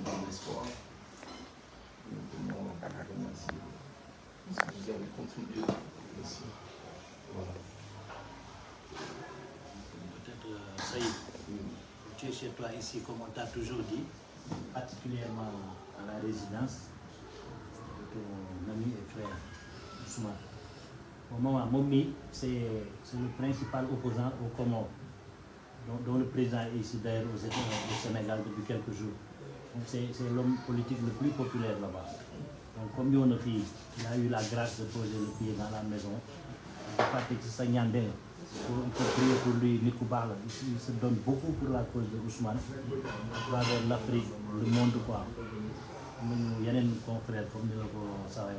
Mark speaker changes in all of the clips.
Speaker 1: dans l'espoir. Nous tenons à remercier ce que vous avez contribué aussi. Voilà.
Speaker 2: Peut-être, Saïd, tu es chez toi ici, comme on t'a toujours dit, particulièrement à la résidence de ton ami et frère Ousmane. Au moment Momi, c'est le principal opposant au Comores, dont le président est ici d'ailleurs au Sénégal depuis quelques jours. C'est l'homme politique le plus populaire là-bas. Donc comme il a eu la grâce de poser le pied dans la maison, il est parti de Sagnandé. Il faut prier pour lui, Nikoubal. Il se donne beaucoup pour la cause de Ousmane, à travers l'Afrique, le monde quoi. Il y a des confrères comme nous le savons.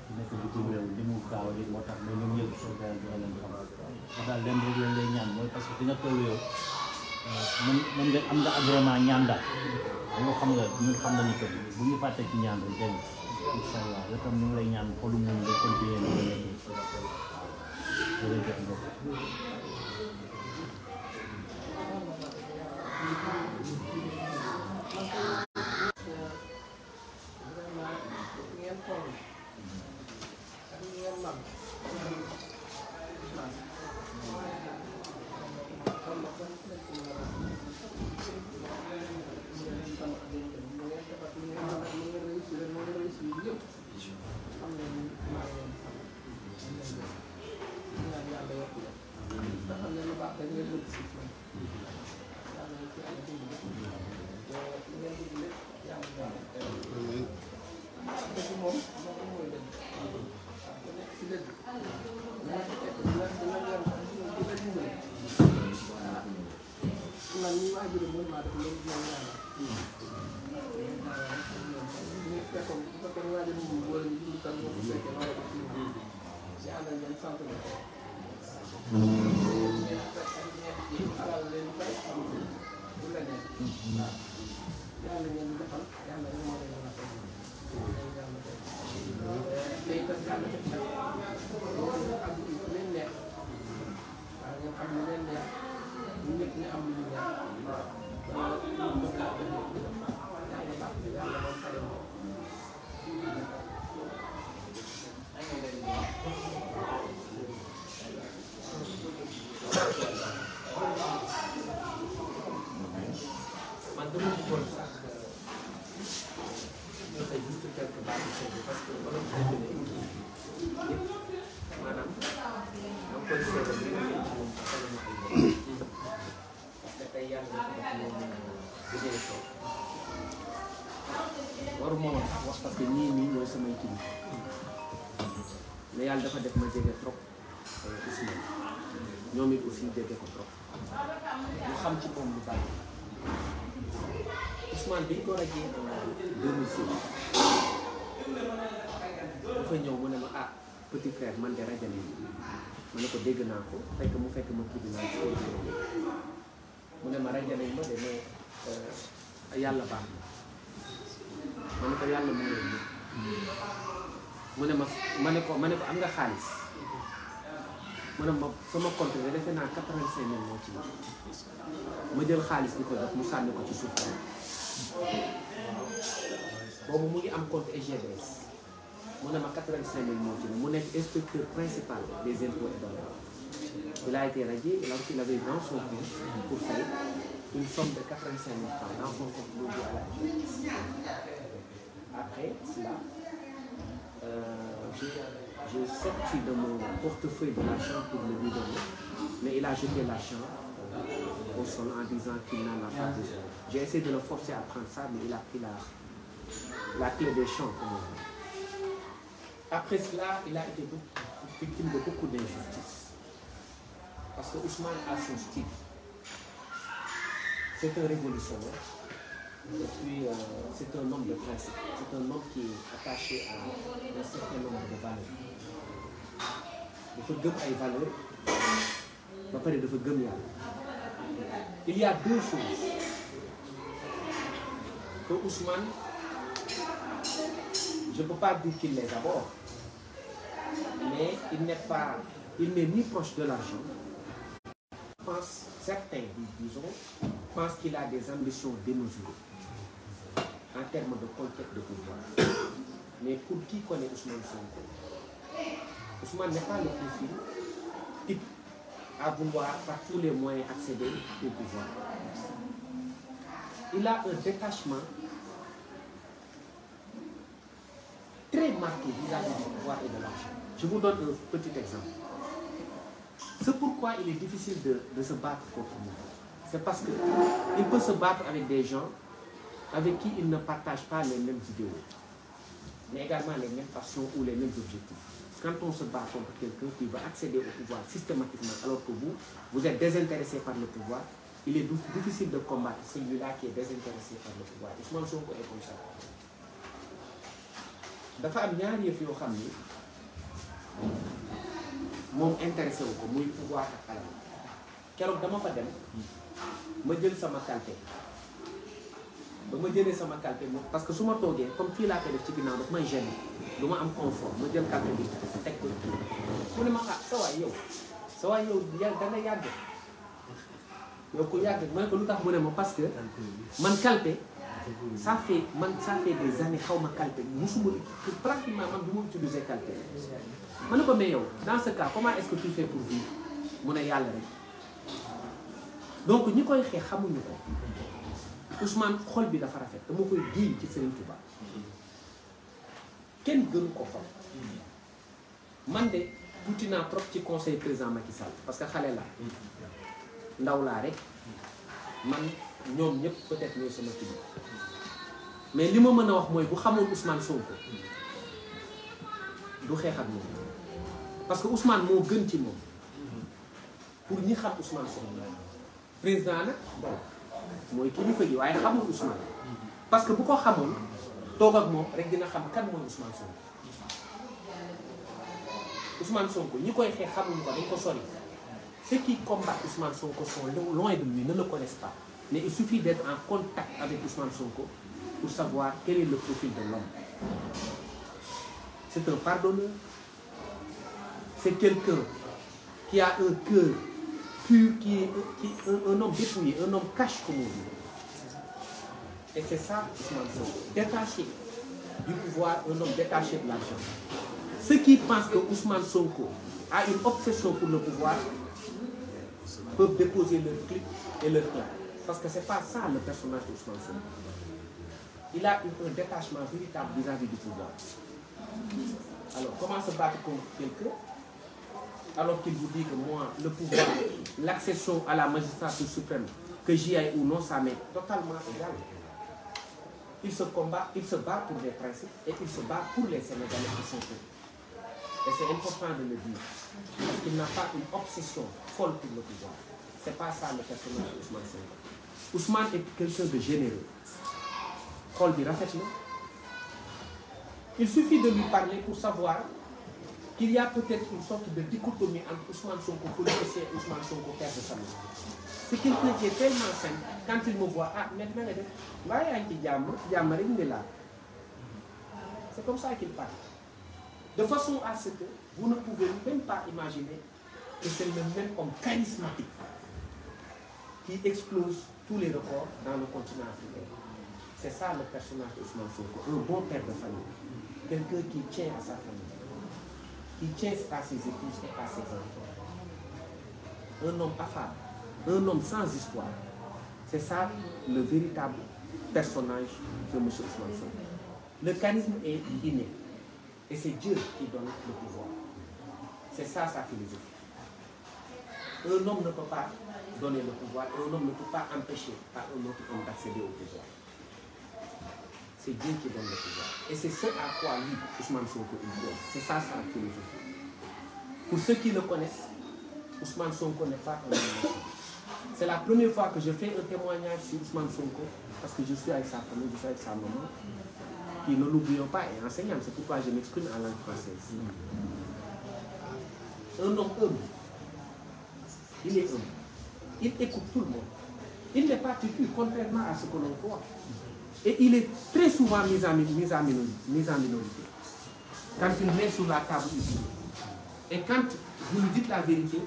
Speaker 2: Il n'est que du tout, il mu gaaw a moo tax mais ñoom ñëpp soo gën a joxe leen xam daal leen rek leen lay ñaan mooy parce que fi nga toll yow mën nga am nga agrément ñaan daal dañoo xam nga ñun xam nañu ko bu ñu fàtte ci ñaan rek dégg nga incha allah yow tam ñu ngi lay ñaan xolu muñ nga continuer na nga nekk jërëjëf mbokk
Speaker 3: waruma wax parce que ñii ñooy samay kilifa mais yàlla dafa def ma jege trop Ousmane ñoom it aussi jege ko trop ñu xam ci moom lu bari Ousmane biñ ko rajee en 2006 dafa ñëw mu ne ma ah petit frère man de rajo nañu ma ne ko dégg naa ko fekk mu fekk ma tribunal mu ne ma rajo nañ ma de mais yàlla baax na ma ne ko yàlla mu ngi leen mu ne ma ne ko am nga xaalis mu ne ma sama compte bi defe naa 85 000 moo ci ma jël xaalis di ko def mu sànni ko ci suuf boobu mu ngi am compte EGDS mu ne ma 85 000 moo ci mu nekk inspecteur principal des impôts et domaines. Il a été radié alors qu'il avait dans son compte pour faire une somme de 85 000 francs dans son compte logé à la justice. Après cela, j'ai sorti de mon portefeuille de l'argent pour le lui donner, mais il a jeté l'argent au sol en disant qu'il n'en a pas besoin. J'ai essayé de le forcer à prendre ça, mais il a pris la clé des champs. Après cela, il a été victime de beaucoup d'injustices. Parce que Ousmane a son style. C'est un révolutionnaire. Et puis, c'est un homme de principe. C'est un homme qui est attaché à un certain nombre de valeurs. Il faut gagner des valeurs. Il faut gagner. Il y a deux choses que Ousmane, je ne peux pas dire qu'il les aborde, mais il n'est ni proche de l'argent. Certains, disons, pensent qu'il a des ambitions démesurées. en termes de conquête de pouvoir. Mais pour qui connaît Ousmane Sonko, Ousmane n'est pas le profil type à vouloir par tous les moyens accéder au pouvoir. Il a un détachement très marqué vis-à-vis du pouvoir et de l'argent. Je vous donne un petit exemple. C'est pourquoi il est difficile de se battre contre nous. C'est parce qu'il peut se battre avec des gens avec qui il ne partage pas les mêmes idéaux, mais également les mêmes passions ou les mêmes objectifs. Quand on se bat contre quelqu'un qui veut accéder au pouvoir systématiquement, alors que vous êtes désintéressé par le pouvoir, il est difficile de combattre celui-là qui est désintéressé par le pouvoir. Ousmane Sonko est comme ça. dafa am ñaari yëf yoo xam ni moom intéressé wu ko muy pouvoir ak alal. Keroog dama fa dem ma jël sama kalpe ba ma jëlee sama kalpe moom parce que su ma toogee comme fii laa koy def ci ginnaaw daf may gêner du ma am confort ma jël kalpe bi teg ko mu ne ma ah sa waay yow da nga yàgg yow ku yàgg ma ne ko lu tax mu ne ma parce que man kalpe ça fait des années xaw ma kalpe musuma pratiquement man du ma utiliser kalpe ma ne ko mais yow dans ce cas comment est-ce que tu fais pour vivre mu ne yàlla rek. Donc ñi koy xeex xamuñu ko Ousmane xol bi dafa rafet dama koy giiñ ci Serigne Touba kenn gënu ko xol man de tuuti naa trop ci conseil président Macky Sall parce que xale laa ndaw laa rek man ñoom ñëpp peut-être ñooy sama kii mais li ma mën a wax mooy bu xamoon Ousmane Sonko du xeex ak moom parce que Ousmane moo gën ci moom pour ñi xam Ousmane Sonko président nag bon mooy kilifa gi waaye xamul Ousmane parce que bu ko xamoon toog ak moom rek dina xam kan mooy Ousmane Sonko. Ousmane Sonko ñi koy xeex xamuñu ko dañ ko sori ceux qui combattent Ousmane Sonko sont loin de lui, ne le connaissent pas, mais il suffit d'être en contact avec Ousmane Sonko pour savoir quel est le profil de l'homme. C'est un pardonneur, c'est quelqu'un qui a un cœur pur, qui est un homme dépouillé, un homme cash comme on dit. Et c'est ça Ousmane Sonko, détaché du pouvoir, un homme détaché de l'argent. Ceux qui pensent que Ousmane Sonko a une obsession pour le pouvoir peuvent déposer leur clip et leur claque. Parce que c'est pas ça le personnage d'Ousmane Sonko. Il a un détachement véritable vis-à-vis du pouvoir. Alors, comment se battre contre quelqu'un alors qu'il vous dit que moi, le pouvoir, l'accession à la magistrature suprême, que j'y aille ou non, ça m'est totalement égal. Il se combat, il se bat pour des principes et il se bat pour les Sénégalais qui sont peu. Et c'est important de le dire. Parce qu'il n'a pas une obsession folle pour le pouvoir. C'est pas ça le personnage d'Ousmane Sonko. Ousmane est quelqu'un de généreux. Il suffit de lui parler pour savoir qu'il y a peut-être une sorte de dichotomie entre Ousmane Sonko policier et Ousmane Sonko père de famille. C'est quelqu'un qui est tellement simple, quand il me voit, ah, maintenant, c'est comme ça qu'il parle. De façon à ce que vous ne pouvez même pas imaginer que c'est le même homme charismatique qui explose tous les records dans le continent africain. C'est ça le personnage d'Ousmane Sonko, un bon père de famille, quelqu'un qui tient à sa famille, qui tient à ses épouses et à ses enfants. Un homme affable, un homme sans histoire. C'est ça le véritable personnage de M. Ousmane Sonko. Le charisme est inné. Et c'est Dieu qui donne le pouvoir. C'est ça sa philosophie. Un homme ne peut pas donner le pouvoir, et un homme ne peut pas empêcher par un autre homme d'accéder au pouvoir. C'est Dieu qui donne le pouvoir. Et c'est ce à quoi lui, Ousmane Sonko, il donne. C'est ça sa philosophie. Pour ceux qui le connaissent, Ousmane Sonko n'est pas un homme. C'est la première fois que je fais un témoignage sur Ousmane Sonko, parce que je suis avec sa famille, je suis avec sa maman, qui, ne l'oublions pas, est enseignante. C'est pourquoi je m'exprime en langue française. Un homme humble. Il est humble. Il écoute tout le monde. Il n'est pas têtu, contrairement à ce que l'on croit. Et il est très souvent mis en minorité. Quand il met sur la table ici. Et quand vous lui dites la vérité,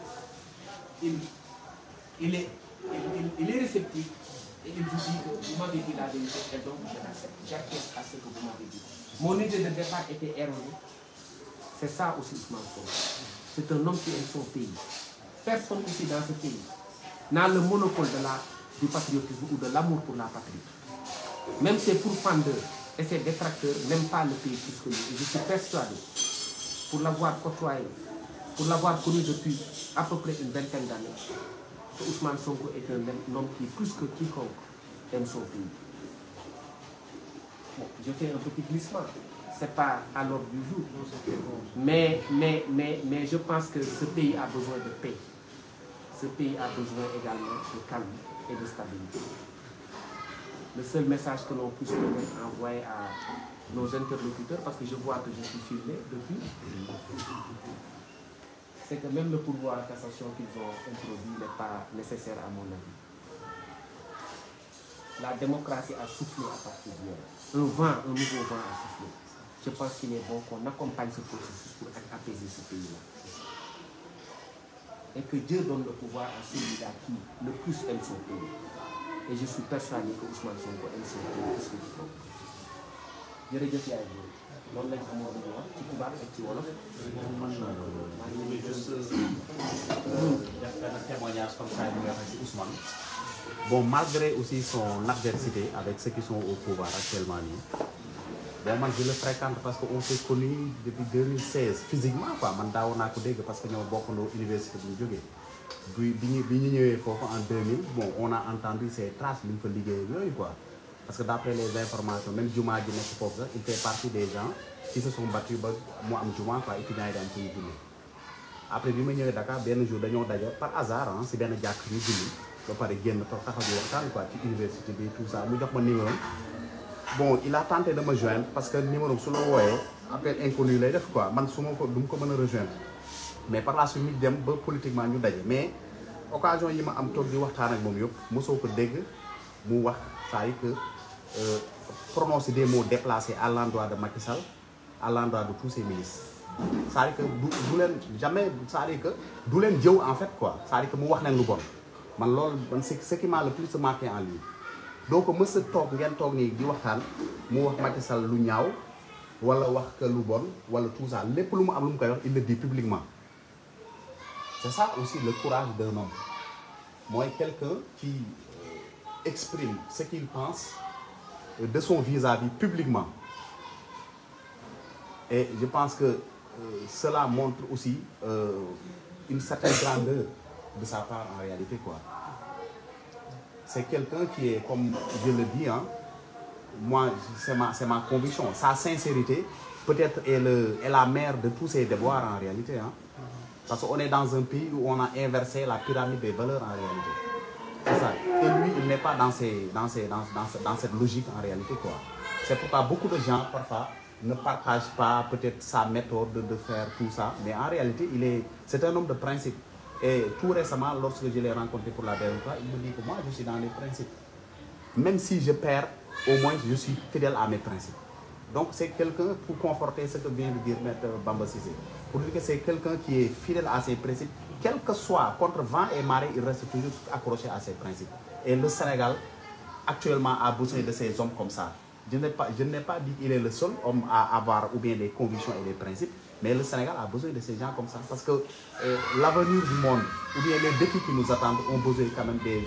Speaker 3: il est réceptif et il vous dit que vous m'avez dit la vérité et donc je l'accepte. J'acquiesce à ce que vous m'avez dit. Mon idée de départ était erronée. C'est ça aussi Ousmane Sonko. C'est un homme qui aime son pays. Personne ici dans ce pays n'a le monopole du patriotisme ou de l'amour pour la patrie. Même ses pourfendeurs et ses détracteurs n'aiment pas le pays plus que lui. Et je suis persuadé, pour l'avoir côtoyé, pour l'avoir connu depuis à peu près une vingtaine d'années, que Ousmane Sonko est un homme qui, plus que quiconque, aime son pays. Bon, je fais un petit glissement. Ce n'est pas à l'ordre du jour. Mais je pense que ce pays a besoin de paix. Ce pays a besoin également de calme et de stabilité. Le seul message que l'on puisse peut-être envoyer à nos interlocuteurs, parce que je vois que je suis filmé depuis, c'est que même le pouvoir de cassation qu'ils ont introduit n'est pas nécessaire à mon avis. La démocratie a soufflé à partir d'hier. Un nouveau vent a soufflé. Je pense qu'il est bon qu'on accompagne ce processus pour apaiser ce pays-là. Et que Dieu donne le pouvoir à celui-là qui le plus aime son pays. Et je suis persuadé que Ousmane Sonko aime son pays plus que quiconque. jërëjëf yaay boobu loolu lañ amoon lu wax ci tubaab ak ci wolof.
Speaker 4: juste def benn témoignage comme ça ñu waxee ci Ousmane. Bon, malgré aussi son adversité avec ceux qui sont au pouvoir actuellement nii. Bon, man je le fréquente parce qu'on s'est connus depuis 2016 physiquement quoi man daawoon naa ko dégg parce que ñoo bokkandoo université bu ñu jógee. bi ñu ñëwee foofu en 2000 bon on a entendu ces traces bi ñu fa liggéey yooyu quoi. Parce que d'après les informations, même Juma ji nekk foofu sax il fait partie des gens qui se sont battus ba mu am Juma quoi étudiants yi daan suñu julli. Après bi ma ñëwee Dakar benn jour dañoo daje par hasard ah si benn jàkk ñu julli ba pare génn taxaw di waxtaan quoi ci université bi tout ça mu jox ma numéro. Bon il a tenté de me joindre parce que numéro su la wooyee appel inconnu lay def quoi man su ma ko du ma ko mën a rejoindre. Mais par la suite ñu dem ba politiquement ñu daje mais occasion yi ma am toog di waxtaan ak moom yëpp mosoo ko dégg mu wax saa yi que prononcer des mots déplacés à l'endroit de Macky Sall, à l'endroit de tous ses ministres. C'est-à-dire que du leen jamais c'est-à-dire que du leen jëw en fait quoi c'est-à-dire que mu wax leen lu bon man loolu man ce qui m'a le plus marqué en lui. Donc mës a toog ngeen toog nii di waxtaan mu wax Macky Sall lu ñaaw wala wax que lu bon wala tout ça lépp lu mu am lu mu koy wax il le dit publiquement. C'est ça aussi le courage d'un homme. Moi quelqu'un qui exprime ce qu'il pense de son vis-à-vis publiquement. Et je pense que cela montre aussi une certaine grandeur de sa part en réalité quoi. C'est quelqu'un qui est, comme je le dis, hein, moi c'est ma conviction. Sa sincérité peut-être est la mère de tous ces déboires en réalité. Hein. Parce qu'on est dans un pays où on a inversé la pyramide des valeurs en réalité. C'est ça. Et lui, il n'est pas dans cette logique en réalité quoi. C'est pourquoi beaucoup de gens parfois ne partagent pas peut-être sa méthode de faire tout ça. Mais en réalité, c'est un homme de principe. Et tout récemment, lorsque je l'ai rencontré pour la dernière fois, il me dit que moi, je suis dans les principes. Même si je perds, au moins, je suis fidèle à mes principes. Donc, c'est quelqu'un, pour conforter ce que vient de dire Maître Bamba Cissé, pour dire que c'est quelqu'un qui est fidèle à ses principes, quel que soit, contre vent et marée, il reste toujours accroché à ses principes. Et le Sénégal, actuellement, a besoin de ces hommes comme ça. Je n'ai pas dit qu'il est le seul homme à avoir ou bien des convictions et des principes, mais le Sénégal a besoin de ces gens comme ça. Parce que l'avenir du monde, ou bien les défis qui nous attendent, ont besoin quand même des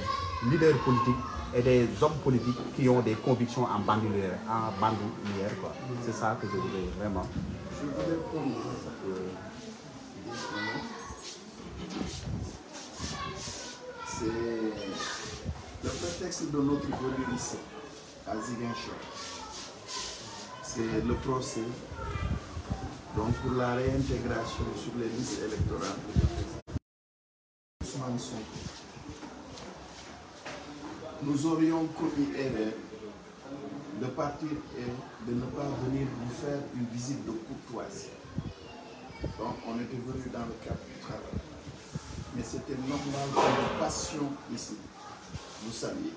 Speaker 4: leaders politiques et des hommes politiques qui ont des convictions en bandoulière quoi. C'est ça que je voulais vraiment.
Speaker 1: Je voulais prendre c'est le prétexte de notre venue ici, à Ziguinchor. C'est le procès donc pour la réintégration sur les listes électorales de Ousmane Sonko. Nous aurions commis erreur de partir et de ne pas venir vous faire une visite de courtoisie. Donc on était venu dans le cadre du travail. Mais c'était normal que nous passions ici. Vous saviez.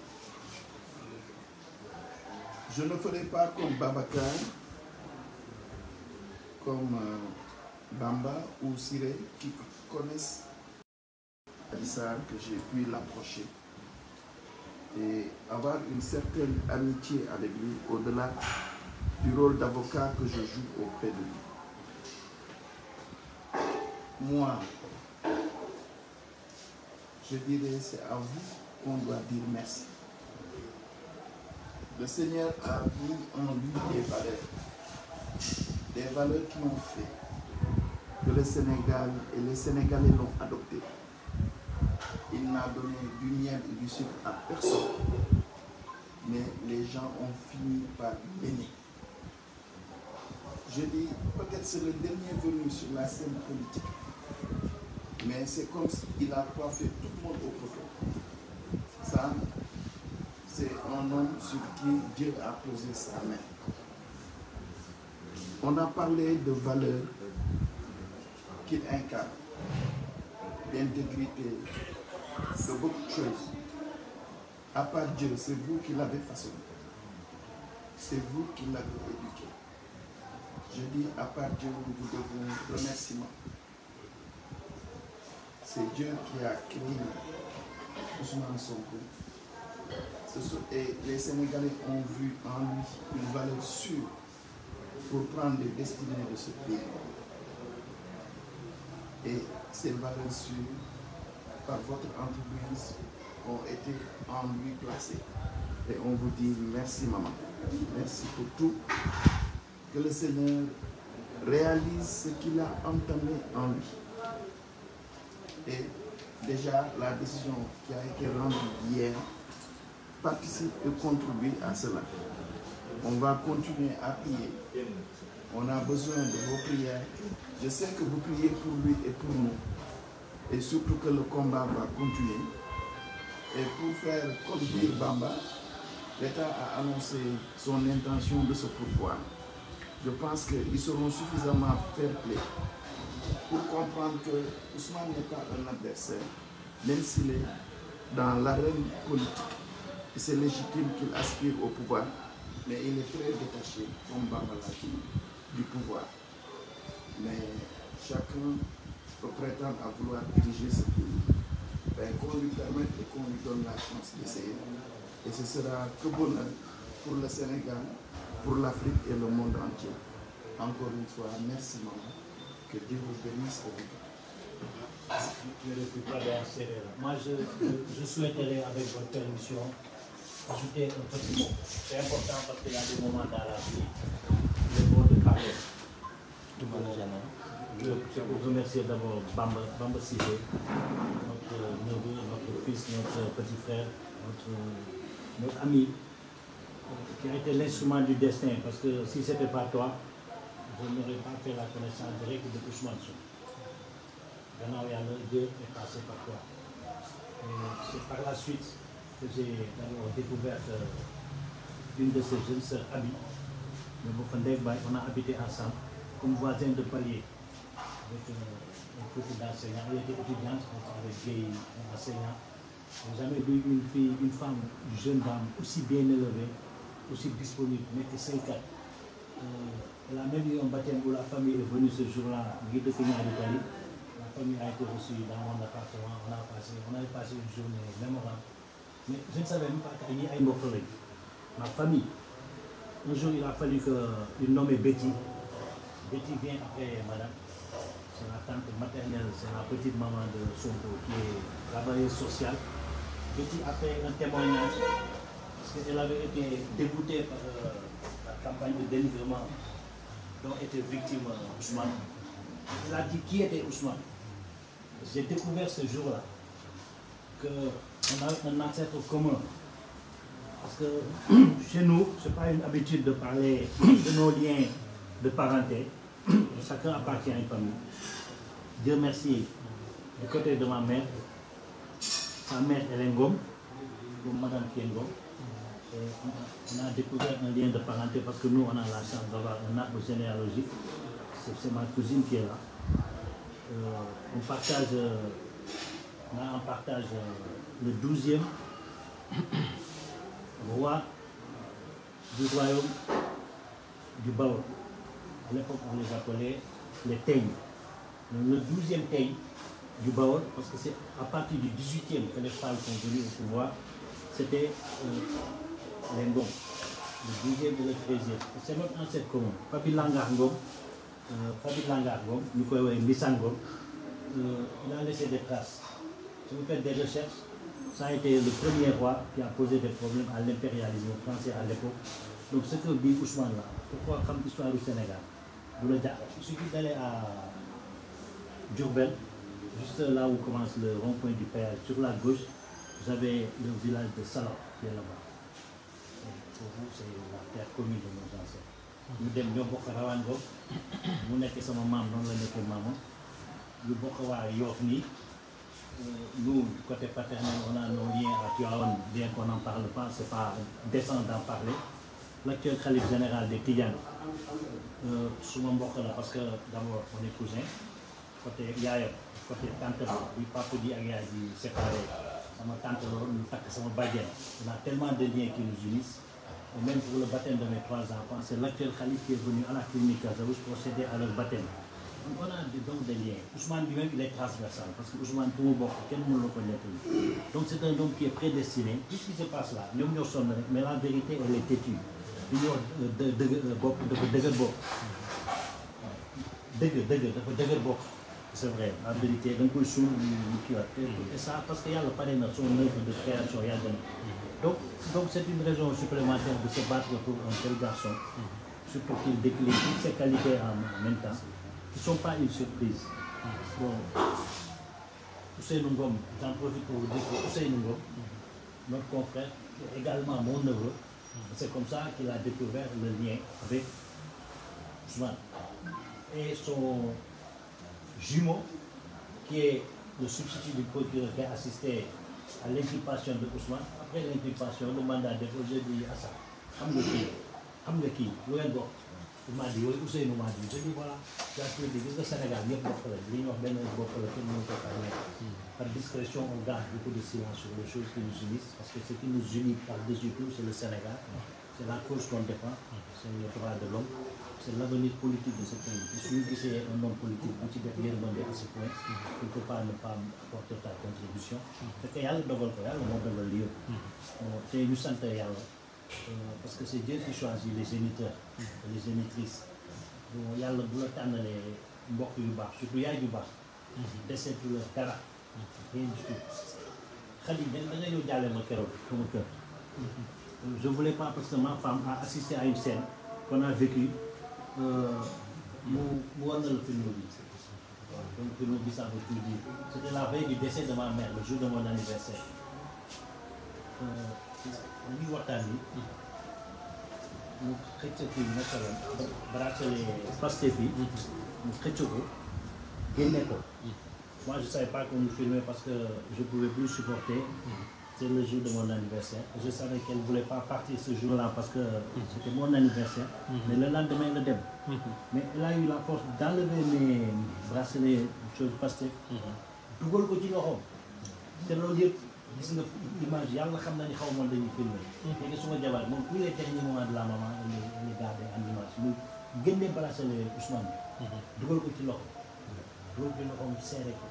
Speaker 1: Je ne ferai pas comme Babacar, comme Bamba ou Siré qui connaissent Adissar, que j'ai pu l'approcher. Et avoir une certaine amitié avec lui au-delà du rôle d'avocat que je joue auprès de lui. Moi, je dirais, c'est à vous qu'on doit dire merci. Le Seigneur a mis en lui des valeurs qui ont fait que le Sénégal et les Sénégalais l'ont adopté. Il n'a donné du miel et du sucre à personne, mais les gens ont fini par l'aimer. Je dis, peut-être c'est le dernier venu sur la scène politique, mais c'est comme s'il a coiffé tout le monde au poteau. Ça, c'est un homme sur qui Dieu a posé sa main. On a parlé de valeurs qu'il incarne, d'intégrité, de beaucoup de choses. À part Dieu, c'est vous qui l'avez façonné. C'est vous qui l'avez éduqué. Je dis, à part Dieu, nous vous devons remerciement. C'est Dieu qui a créé Ousmane Sonko. Et les Sénégalais ont vu en lui une valeur sûre pour prendre les destinées de ce pays. Et ces valeurs sûres, par votre entreprise, ont été en lui placées. Et on vous dit merci maman. Merci pour tout. Que le Seigneur réalise ce qu'il a entamé en lui. Et déjà, la décision qui a été rendue hier participe et contribue à cela. On va continuer à prier. On a besoin de vos prières. Je sais que vous priez pour lui et pour nous. Et surtout que le combat va continuer. Et pour faire conduire Bamba, l'État a annoncé son intention de se pourvoir. Je pense qu'ils seront suffisamment fair-play pour comprendre que Ousmane n'est pas un adversaire, même s'il est dans l'arène politique. Et c'est légitime qu'il aspire au pouvoir, mais il est très détaché, comme Bamba l'a dit, du pouvoir. Mais chacun peut prétendre à vouloir diriger ce pays. Qu'on lui permette et qu'on lui donne la chance d'essayer. Et ce sera que bonheur pour le Sénégal, pour l'Afrique et le monde entier. Encore une fois, merci maman. Que Dieu vous bénisse et vous garde.
Speaker 2: Moi, je souhaiterais, avec votre permission, ajouter un petit mot. C'est important parce qu'il y a des moments dans la vie, le mot de parler. Je vous remercie d'abord Bamba Cissé, notre neveu, notre fils, notre petit frère, notre ami, qui a été l'instrument du destin. Parce que si ce n'était pas toi, je n'aurais pas fait la connaissance directe de Ousmane Sonko. Maintenant, Dieu est passé par toi. C'est par la suite que j'ai découvert une de ces jeunes sœurs, Abi. On a habité ensemble comme voisins de palier. Avec un petit enseignant. Elle était étudiante, avec des enseignants. Je n'ai jamais vu une femme, une jeune dame aussi bien élevée, aussi disponible, mais que 5 ans. Elle a même eu un baptême où la famille est venue ce jour-là, guide de Kenya à l'Italie. La famille a été reçue dans mon appartement. On avait passé une journée mémorable. Mais je ne savais même pas qu'il y a un autre. Ma famille. Un jour, il a fallu qu'une nommée Betty. Betty vient après madame. C'est la tante maternelle, c'est la petite maman de Sonko qui est travailleuse sociale. Betty a fait un témoignage parce qu'elle avait été dégoûtée par la campagne de dénigrement dont était victime Ousmane. Elle a dit qui était Ousmane. J'ai découvert ce jour-là qu'on a un ancêtre commun. Parce que chez nous, ce n'est pas une habitude de parler de nos liens de parenté. Chacun appartient à une famille. Dieu merci, du côté de ma mère, sa mère est Lengom, comme Madame Kiengom. On a découvert un lien de parenté parce que nous, on a la chance d'avoir un arbre généalogique. C'est ma cousine qui est là. On a en partage le 12e roi du royaume du Baol. À l'époque, on les appelait les Teignes. Le 12e Teigne du Baol, parce que c'est à partir du 18e que les femmes sont venues au pouvoir, c'était les Ngom, le 12e et le 13e. C'est notre ancêtre commun. Fabi Langar Ngom, nous pouvons Nissan Ngom, il a laissé des traces. Si vous faites des recherches, ça a été le premier roi qui a posé des problèmes à l'impérialisme français à l'époque. Donc ce que dit Ousmane là, pourquoi comme histoire du Sénégal, il suffit d'aller à Diourbel, juste là où commence le rond-point du péage, sur la gauche, vous avez le village de Salah qui est là-bas. Pour vous, c'est la terre commune de nos ancêtres. Nous sommes bokk Rawane Ngom, mu nekk sama maam noonu la nekkee maamam, ñu bokk waa Yoff nii. Nous, du côté paternel, on a nos liens à Tivaouane, bien qu'on n'en parle pas, c'est pas décent d'en parler. L'actuel khalife général des Tidjanes, souvent mbokk la parce que d'abord on est cousins, côté yaayam, côté tante bi papa ji ak yaay ji séparé, sama tante la woon ñu takk sama bàjjen. On a tellement de liens qui nous unissent. Et même pour le baptême de mes 3 enfants, c'est l'actuel khalife qui est venu à la clinique Kazaouche pour procéder à leur baptême. Donc on a donc des liens. Ousmane lui-même, il est transversal, parce que Ousmane, tout le monde, ne le connaît plus. Donc c'est un homme qui est prédestiné. Tout ce qui se passe là, mais la vérité, elle est têtue. C'est vrai, la vérité, d'un coup, et ça, parce qu'il y a le parrainage, son œuvre de création, il y a donc c'est une raison supplémentaire de se battre pour un tel garçon, surtout qu'il décline toutes ses qualités en même temps. Qui ne sont pas une surprise. Bon, Ousseynou Ngom, j'en profite pour vous dire que Ousseynou Ngom, notre confrère, est également mon neveu. C'est comme ça qu'il a découvert le lien avec Ousmane. Et son jumeau, qui est le substitut du procureur qui a assisté à l'inculpation de Ousmane, après l'inculpation, le mandat déposé dit à ça. Il m'a dit, oui, Ousseynou m'a dit, je dis voilà, j'ai appris le Sénégal, par discrétion, on garde beaucoup de silence sur les choses qui nous unissent, parce que ce qui nous unit par-dessus tout, c'est le Sénégal, c'est la cause qu'on défend, c'est le droit de l'homme, c'est l'avenir politique de ce pays. Et celui qui est un homme politique, qui est bien demandé à ce point, il ne peut pas ne pas apporter ta contribution. C'est qu'il y a le dogal, il y a le monde de l'lieu. C'est une santé, parce que c'est Dieu qui choisit les géniteurs et les génitrices. Bon, yàlla bu la tànnalee mbokk yu baax surtout yaay yu baax. deseetu la dara. rien du tout. Khady da nga ñëw jàlle ma keroog sama kër. Je voulais pas parce que ma femme a assisté à une scène qu'on a vécue. mu war na la film bi. Donc film bi ça veut tout dire. C'était la veille du décès de ma mère, le jour de mon anniversaire. Ñu waxtaan bi mu xëcc kii naka la bracelet Pastef yi mu xëcc ko génne ko. Moi je savais pas qu'on nous filmait parce que je pouvais plus supporter. C'est le jour de mon anniversaire. Je savais qu'elle ne voulait pas partir ce jour-là parce que c'était mon anniversaire. Mais le lendemain le dem. Mais elle a eu la force d'enlever mes bracelets choses Pastef. dugal ko ci loxoom. te loolu yëpp gis nga image yàlla xam na ni xaw ma dañuy filmé. léegi suma jabar moom tous les derniers moments de la maman elle est gardée en image muy génne bracelet Ousmane bi. dugal ko ci loxo. dugal ko ci loxoom seere ko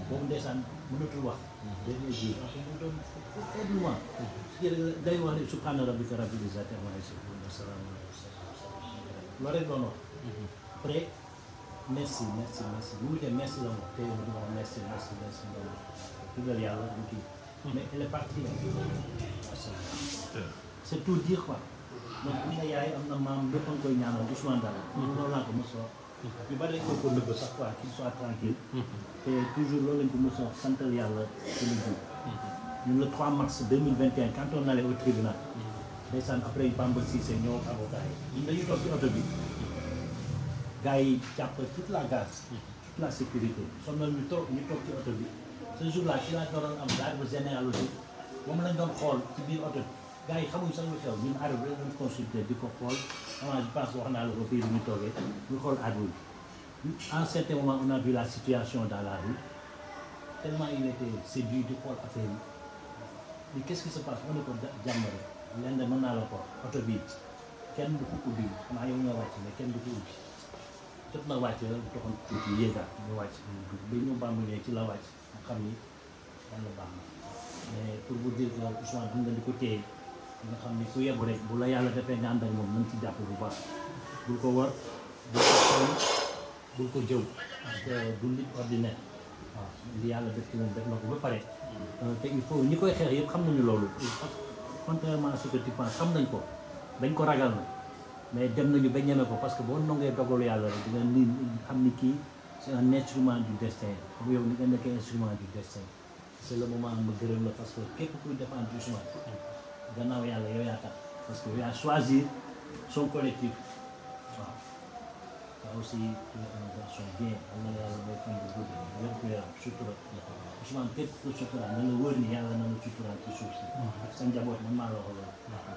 Speaker 2: boobu ndeysaan mënatul wax. dernier jour parce que mu doon faiblement. day wax ne subhaana rabbika rabbil izzati ammaa yasifuun wa salaamun alal mursaliin. loolu rek doon wax. après merci bu mu dee merci la moom tey ma di wax merci dugal yàlla du kii. mais elle est partie c'est tout dire quoi. donc am na yaay am na maam lépp a nga koy ñaanal Ousmane Dara. loolu laa ko mos a wax. ñu bari ko ko nëbb sax quoi qu'il soit tranquille. te toujours loolu lañ ko mos a wax santal yàlla ci lu jub. ñun le 3 mars 2021 quand on allait au tribunal. ndeysaan après Bamba Cissé ñëw ak avocat yi. ñun dañuy toog ci oto bi. gars yi jàpp toute la gaz. toute la sécurité sonal ñu toog ci oto bi. ce jour-là ci laa doon am l'arbre généalogique moom lañ doon xool ci biir oto bi. gars yi xamuñ sax lu xew ñun arbre bi lañ doon consulter di ko xool avant je pense wax naa la ko fii bi ñu toogee ñu xool arbre bi. en certain moment on a vu la situation dans la rue tellement il était séduit di xool affaire yi mais qu'est-ce qui se passe on ne ko jàmm rek lenn mën naa la ko oto bi kenn du ko ubbi xanaa yow nga wàcc mais kenn du ko ubbi jot na wàcc la doxoon tuuti yéegaat ñu wàcc ba ñu bàmbalee ci la wàcc mu xam ni yàlla baax na mais pour vous dire que Ousmane xam nga di ko téye nga xam ni ku yebu rek bu la yàlla defee nga ànd ak moom nañ ci jàpp bu baax bul ko war bul ko xool bul ko jëw parce que du nit ordinaire waaw li yàlla def ci moom def na ko ba pare te il faut ñi koy xeex yëpp xam nañu loolu contrairement à ce que tu penses xam nañ ko dañ ko ragal na mais dem nañu ba ñeme ko parce que boo nongee dogalu yàlla rek dina ni xam ni kii c'est un instrument du destin comme yow ni nga nekkee instrument du destin c'est le moment ma gërëm la parce que képp kuy défendre Ousmane gannaaw yàlla yow yaa tax parce que yow yaa choisir son collectif waaw ça aussi tu es un garçon bien am na yàlla mooy fan bu gudd wér-gu yaram sutura Ousmane képp ku sutura na la wóor ni yàlla na la sutura ci suuf si ak sa njaboot man maa la wax loolu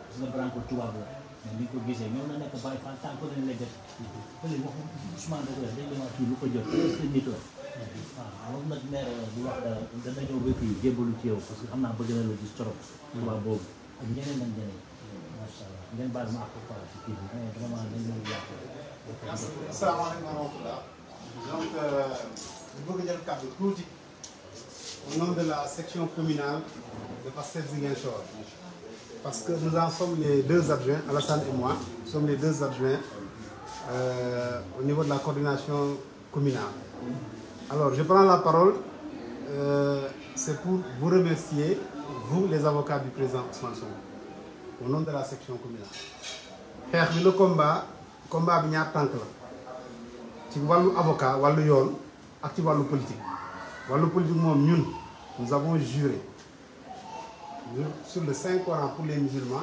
Speaker 2: parce que Branco tubaab la mais ni ko gisee ñoom na nekk bàyyi fan tant que dañ lay def fële waxu Ousmane rek la dañ la wax kii lu ko jot est-ce que nit la waaw moom nag maire bu wax dara dana ñëw ba fii jébbalu ci yow parce que xam naa bëgg na la gis trop tubaab boobu ak ñeneen ak ñeneen macha allah ngeen baal ma ak quoi ci kii bi mais vraiment dañ leen yàq
Speaker 5: asalaamaaleykum wa rahmatulah donc bu bëgg jël kàddu tuuti au nom de la section communale de Pastef Ziguinchor parce que nous en sommes les deux adjoints, Alassane et moi, nous sommes les deux adjoints au niveau de la coordination communale. Alors, je prends la parole, c'est pour vous remercier, vous les avocats du président Ousmane Sonko, au nom de la section communale. xeex bi le combat bi ñaar tànk la ci wàllu avocat wàllu yoon ak ci wàllu politique moom ñun nous avons juré sur le Saint-Coran pour les musulmans,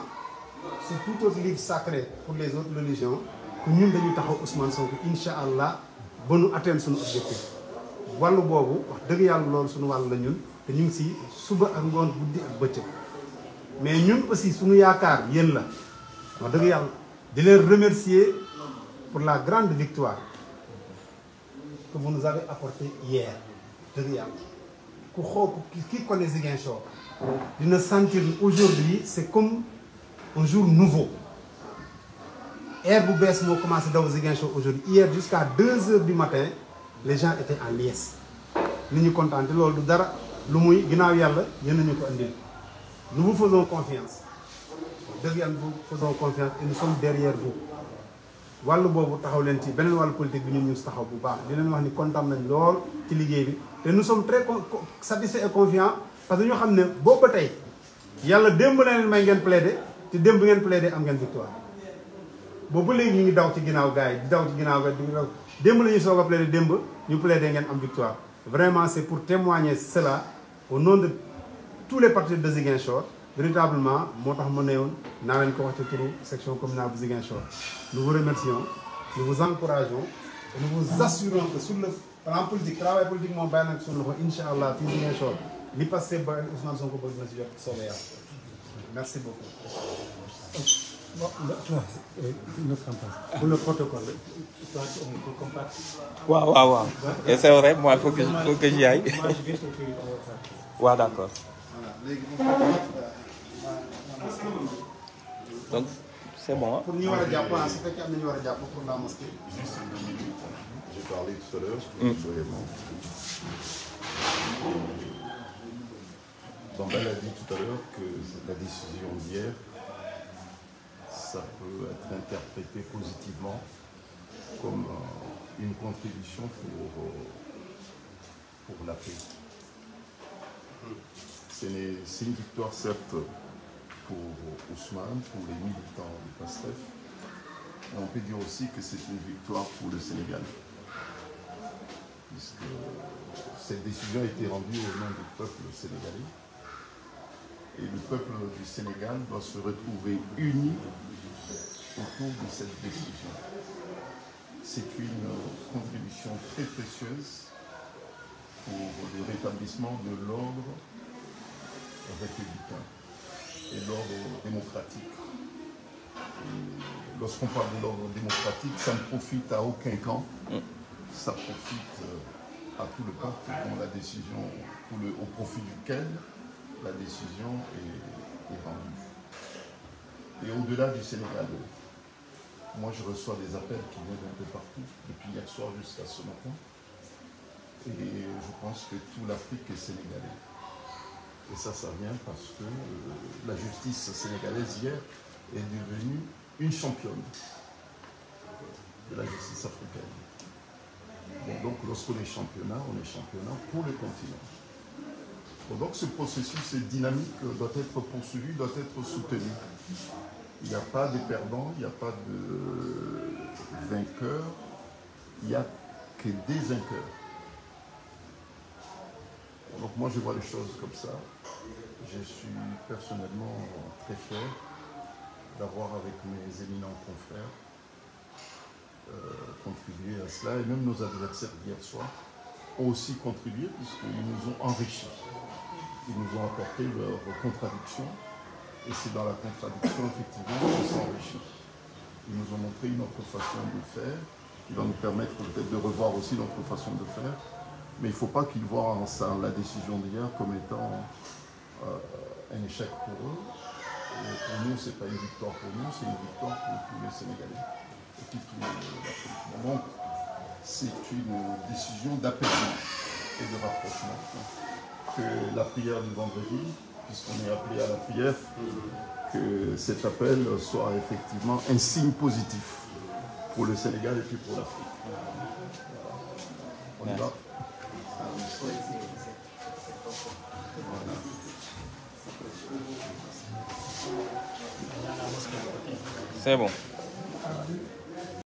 Speaker 5: sur tout autre livre sacré pour les autres religions, que ñun dañu taxaw Ousmane Sonko incha allah ba nu atteindre suñu objectif. wàllu boobu wax dëgg yàlla loolu suñu wàll la ñun te ñu ngi si suba ak ngoon guddi ak bëccëg mais ñun aussi suñu yaakaar yéen la wax dëgg yàlla di leen remercier pour la grande victoire que vous nous avez apportée hier dëgg yàlla ku xool qui connaît Ziguinchor dina sentir aujourd'hui c'est comme un jour nouveau air bu bees moo commencé daw Ziguinchor aujourd'hui hier jusqu'à 2 heures du matin les gens étaient en liesse ni ñu kontaan te loolu du dara lu muy ginnaaw yàlla yéen nañu ko andil nous vous faisons confiance dëgg yàlla nous vous faisons confiance et nous sommes derrière vous wàllu boobu taxaw leen ci beneen wàllu politique bi ñun ñu taxaw bu baax di leen wax ni kontaan nañ lool ci liggéey bi te nous sommes très satisfaits et confiants parce que ñu xam ne boobu ba tey yàlla démb na leen may ngeen plaider te démb ngeen plaider am ngeen victoire boobu ba léegi ñu ngi daw ci ginnaaw gars yi di daw ci ginnaaw gars yi di daw démb la ñuy soog a plaider démb ñu plaider ngeen am victoire vraiment c'est pour témoigner cela au nom de tous les partis de Ziguinchor véritablement moo tax ma newoon naa leen ko wax ci turu section communale bu Ziguinchor nous vous remercions nous vous encourageons et nous vous assurons que sur le plan politique travail politique moom bàyyi nañ suñu loxo incha allah fii Ziguinchor li passé ba Ousmane Sonko bëgg na si jot soobee yàlla merci beaucoup.
Speaker 2: pour le protocole
Speaker 6: waaw et c'est vrai moi faut que j'y aille waaw d'accord donc c'est bon
Speaker 5: pour ñu war a jàpp su fekkee am na ñu war a jàpp pour la mosquée.
Speaker 1: J'ai parlé tout à l'heure brièvement. Donc elle a dit tout à l'heure que la décision d'hier, ça peut être interprété positivement comme une contribution pour la paix. C'est une victoire certes pour Ousmane, pour les militants du PASTEF, mais on peut dire aussi que c'est une victoire pour le Sénégal. Puisque cette décision a été rendue au nom du peuple sénégalais. Et le peuple du Sénégal doit se retrouver uni autour de cette décision. C'est une contribution très précieuse pour le rétablissement de l'ordre républicain et l'ordre démocratique. Lorsqu'on parle de l'ordre démocratique, ça ne profite à aucun camp, ça profite à tout le peuple dont la décision, au profit duquel la décision est rendue. Et au-delà du Sénégal, moi je reçois des appels qui viennent un peu partout, depuis hier soir jusqu'à ce matin. Et je pense que toute l'Afrique est sénégalaise. Et ça vient parce que la justice sénégalaise hier est devenue une championne de la justice africaine. Bon, donc lorsqu'on est championnat pour le continent. Bon, donc ce processus dynamique doit être poursuivi, doit être soutenu. Il n'y a pas de perdants, il n'y a pas de vainqueurs, il n'y a que des vainqueurs. Donc moi je vois les choses comme ça. Je suis personnellement très fier d'avoir avec mes éminents confrères contribué à cela, et même nos adversaires d'hier soir ont aussi contribué puisqu'ils nous ont enrichis. Ils nous ont apporté leurs contradictions, et c'est dans la contradiction effectivement qu'on s'enrichit. Ils nous ont montré une autre façon de faire, qui va nous permettre peut-être de revoir aussi notre façon de faire, mais il ne faut pas qu'ils voient en ça la décision d'hier comme étant un échec pour eux. Et pour nous, ce n'est pas une victoire pour nous, c'est une victoire pour tous les Sénégalais et puis tous les. Donc, c'est une décision d'apaisement et de rapprochement. Que la prière du vendredi, puisqu'on est appelé à la prière, que cet appel soit effectivement un signe positif pour le Sénégal et puis pour l'Afrique. On y va.
Speaker 6: C'est bon.